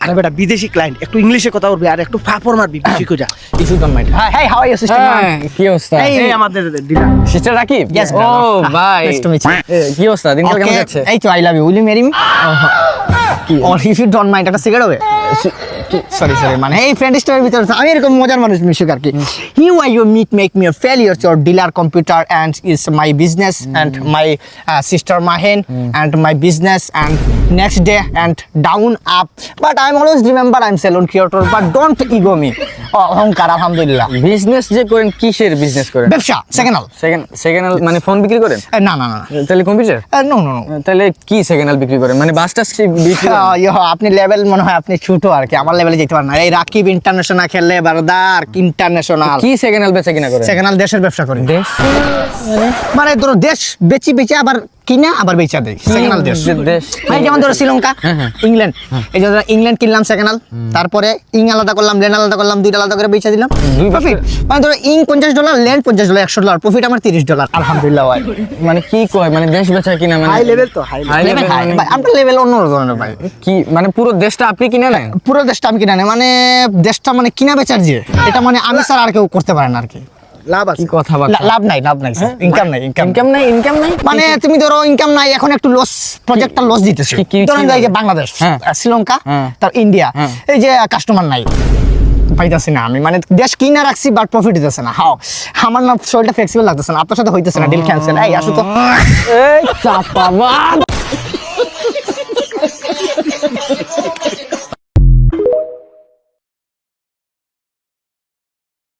আরে বেটা বিদেশি ক্লায়েন্ট, একটু ইংলিশে কথা বলবি আর একটু ফাপড় মারবি বেশি করে। Issue don't mind. Hey, how are you, sister? কি অবস্থা? এই আমাদের ডিলার। সিস্টার রাকিব? Yes, ও brother. ভাই, Nice to meet you. কি অবস্থা? দিনকাল কেমন Okay, যাচ্ছে? এই তো I love you. Will you marry me? Or if you don't mind, একটা সিগারেট হবে? Sorry, মানে এই ফ্রেন্ড স্টোরের ভিতরে আমি এরকম মজার মানুষ মিশুক আর কি। Here why you make me a failure to your dealer computer and is my business and my sister Mahen and my business and next day and down up. But I'm always remember I'm salon creator but don't ego me. অহংকার আলহামদুলিল্লাহ। Business যে করেন, কিসের business করেন? ব্যবসা second second মানে phone বিক্রি করেন? না তাহলে কম্পিউটার? নো তাহলে কি সেকেন্ড হ্যান্ড বিক্রি করেন? মানে বাস টাস বিক্রি করেন? আপনি লেভেল মনে হয় আপনি ছোট আর কি, আমার লেভেলে যেতে পারেন না। এই রাকিব ইন্টারন্যাশনাল খেললে বারদার ইন্টারন্যাশনাল কি সেকেন্ড হ্যান্ড বেচা কিনা করেন? সেকেন্ড হ্যান্ড দেশের ব্যবসা করি। দেশ মানে ধরো দেশ বেচে আবার কিনা আবার বেচা দেয় সেকেন্ড হ্যান্ড দেশ। মানে যেমন ধরো শ্রীলঙ্কা, ইংল্যান্ড, এই যে ধরো ইংল্যান্ড কিনলাম সেকেন্ড হ্যান্ড, তারপরে ইং আলাদা করলাম, ল্যান্ড আলাদা করলাম, দুইটা আলাদা করে বেচা দিলাম, প্রফিট। মানে ধরো ইং $50, ল্যান্ড $50, $100, প্রফিট আমার $30, আলহামদুলিল্লাহ ভাই। মানে কি কয়, মানে দেশ বেচা কিনা মানে হাই লেভেল তো, হাই হাই লেভেল হাই ভাই, আপনার লেভেল অন্য ধরনের ভাই। কি মানে পুরো দেশটা আপনি কিনে নেন? পুরো দেশটা আমি কিনা নেই, মানে দেশটা মানে কিনা বেচার যে এটা মানে আমি স্যার আর কেউ করতে পারে না আর কি। লাভ আছে। কি কথা বল, লাভ নাই ইনকাম নাই ইনকাম নাই মানে তুমি ধরো ইনকাম নাই, এখন একটু লস, প্রজেক্টটা লস দিতেছে। কি ধরেন এই যে বাংলাদেশ, শ্রীলঙ্কা, তার ইন্ডিয়া, এই যে কাস্টমার নাই, পাইতেছি না আমি, মানে দেশ কিনা রাখছি বাট প্রফিট দিতেছে না। হাও আমার না শরীরটা ফ্লেক্সিবল লাগতেছে না, আপনার সাথে হইতেছে না, ডিল ক্যান্সেল। এই আসো তো, এই চাপা